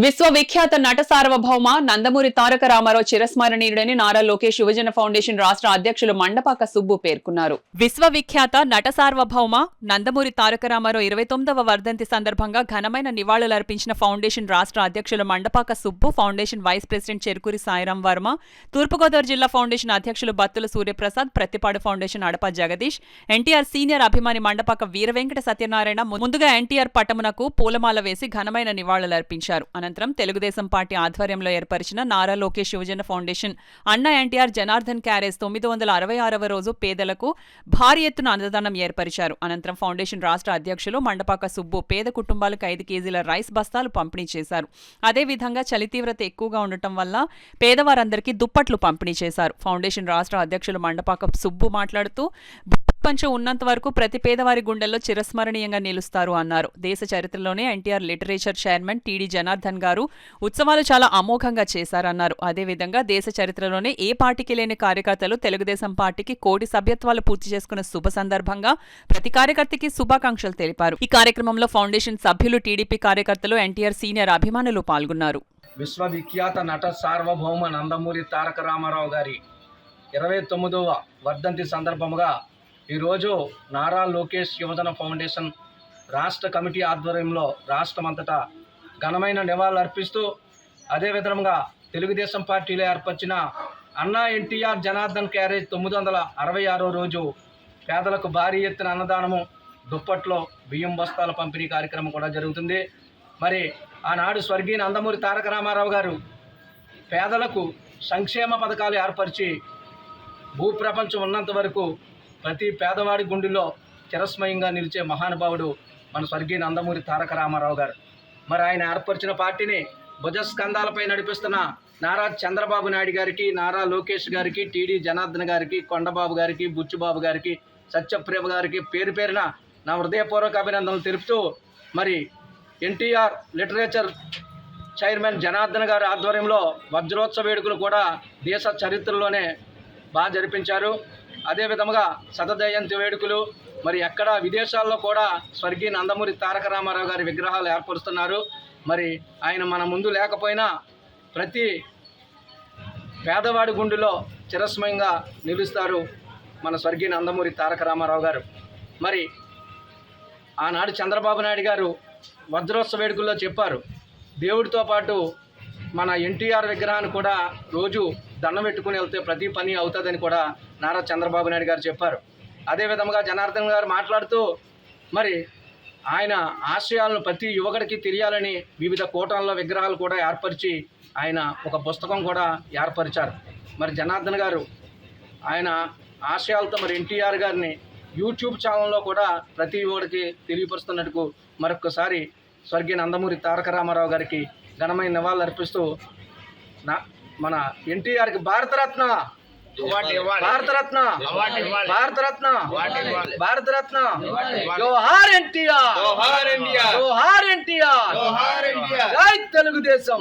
విశ్వవిఖ్యాత నట సార్వభౌమ నందమూరి తారక రామారావు చిరస్మరణీయుడని నారా లోకేష్ యువజన ఫౌండేషన్ రాష్ట్ర అధ్యక్షులు మండపాక సుబ్బు పేర్కొన్నారు. విశ్వవిఖ్యాత నట సార్వభౌమ నందమూరి తారక రామారావు 29వ వర్ధంతి సందర్భంగా ఘనమైన నివాళులర్పించిన ఫౌండేషన్ రాష్ట్ర అధ్యక్షులు Mandapaka Subbu, foundation vice president Cherukuri Sairam Varma, Thurpugodavari జిల్లా ఫౌండేషన్ అధ్యక్షులు బత్తుల సూర్యప్రసాద్, ప్రత్తిపాడు ఫౌండేషన్ అడప జగదీష్, ఎన్టీఆర్ సీనియర్ అభిమాని మండపాక వీరవెంకట సత్యనారాయణ ముందుగా ఎన్టీఆర్ పటమునకు పూలమాల వేసి ఘనమైన నివాళులర్పించారు. అనంతరం తెలుగుదేశం పార్టీ ఆధ్వర్యంలో ఏర్పరిచిన నారా లోకేష్ యువజన ఫౌండేషన్ అన్నా ఎన్టీఆర్ జనార్దన్ క్యారేజ్ 966వ రోజు పేదలకు భారీ ఎత్తున అన్నదానం ఏర్పరిచారు. అనంతరం ఫౌండేషన్ రాష్ట్ర అధ్యక్షులు మండపాక సుబ్బు పేద కుటుంబాలకు 5 కేజీల రైస్ బస్తాలు పంపిణీ చేశారు. అదేవిధంగా చలి తీవ్రత ఎక్కువగా ఉండటం వల్ల పేదవారందరికీ దుప్పట్లు పంపిణీ చేశారు. ఫౌండేషన్ రాష్ట్ర అధ్యక్షులు మండపాక సుబ్బు మాట్లాడుతూ ప్రపంచం ఉన్నంత వరకు ప్రతి పేదవారి గుండెల్లో చిరస్మరణీయంగా నిలుస్తారు అన్నారు. దేశ చరిత్రలోనే NTR literature chairman TD Janardhan గారు ఉత్సవాలు చాలా అమోఘంగా చేశారన్నారు. అదేవిధంగా దేశ చరిత్రలోనే ఏ పార్టీకి లేని కార్యకర్తలు తెలుగుదేశం పార్టీకి 1 కోటి సభ్యత్వాలు పూర్తి చేసుకున్న శుభ సందర్భంగా ప్రతి కార్యకర్తకి శుభాకాంక్షలు తెలిపారు. ఈ కార్యక్రమంలో ఫౌండేషన్ సభ్యులు, టీడీపీ కార్యకర్తలు, ఎన్టీఆర్ సీనియర్ అభిమానులు పాల్గొన్నారు. విశ్వవిఖ్యాత నట సార్వభౌమ నందమూరి తారక రామారావు గారి 29వ వర్ధంతి సందర్భముగా ఈరోజు నారా లోకేష్ యువజన ఫౌండేషన్ రాష్ట్ర కమిటీ ఆధ్వర్యంలో రాష్ట్రమంతటా ఘనమైన నివాళులు అర్పిస్తూ, అదేవిధంగా తెలుగుదేశం పార్టీలో ఏర్పరిచిన అన్నా ఎన్టీఆర్ జనార్దన్ క్యారేజ్ 966వ రోజు పేదలకు భారీ ఎత్తున అన్నదానము, దుప్పట్లో బియ్యం బస్తాల పంపిణీ కార్యక్రమం కూడా జరుగుతుంది. మరి ఆనాడు స్వర్గీయ నందమూరి తారక రామారావు గారు పేదలకు సంక్షేమ పథకాలు ఏర్పరిచి భూప్రపంచం ఉన్నంత వరకు ప్రతి పేదవాడి గుండెల్లో చిరస్మయంగా నిలిచే మహానుభావుడు మన స్వర్గీయ నందమూరి తారక రామారావు గారు. మరి ఆయన ఏర్పరిచిన పార్టీని భుజస్కంధాలపై నడిపిస్తున్న నారా చంద్రబాబు నాయుడు గారికి, నారా లోకేష్ గారికి, టీడీ జనార్దన్ గారికి, కొండబాబు గారికి, బుచ్చిబాబు గారికి, సత్యప్రేమ గారికి పేరు పేరున నా హృదయపూర్వక అభినందనలు తెలుపుతూ, మరి ఎన్టీఆర్ లిటరేచర్ చైర్మన్ జనార్దన్ గారి ఆధ్వర్యంలో వజ్రోత్సవ వేడుకలు కూడా దేశ చరిత్రలోనే బాగా జరిపించారు. అదేవిధంగా శతజయంతి వేడుకలు, మరి ఎక్కడ విదేశాల్లో కూడా స్వర్గీయ నందమూరి తారక రామారావు గారి విగ్రహాలు ఏర్పరుస్తున్నారు. మరి ఆయన మన ముందు లేకపోయినా ప్రతి పేదవాడి గుండెలో చిరస్మయంగా నిలుస్తారు మన స్వర్గీయ నందమూరి తారక రామారావు గారు. మరి ఆనాడు చంద్రబాబు నాయుడు గారు వజ్రోత్సవ వేడుకల్లో చెప్పారు, దేవుడితో పాటు మన ఎన్టీఆర్ విగ్రహాన్ని కూడా రోజు దండం పెట్టుకుని వెళ్తే ప్రతి పని అవుతుందని కూడా నారా చంద్రబాబు నాయుడు గారు చెప్పారు. అదేవిధంగా జనార్దన్ గారు మాట్లాడుతూ, మరి ఆయన ఆశయాలను ప్రతి యువకుడికి తెలియాలని వివిధ కోటల్లో విగ్రహాలు కూడా ఏర్పరిచి ఆయన ఒక పుస్తకం కూడా ఏర్పరిచారు. మరి జనార్దన్ గారు ఆయన ఆశయాలతో మరి ఎన్టీఆర్ గారిని యూట్యూబ్ ఛానల్లో కూడా ప్రతి యువకుడికి తెలియపరుస్తున్నట్టుకు మరొకసారి స్వర్గీయ నందమూరి తారక రామారావు గారికి ఘనమైన నివాళులు అర్పిస్తూ మన ఎన్టీఆర్కి భారతరత్న భారతరత్న భారతరత్న భారతరత్న జోహార్ ఎన్టీఆర్, జోహార్ ఎన్టీఆర్, జై తెలుగుదేశం.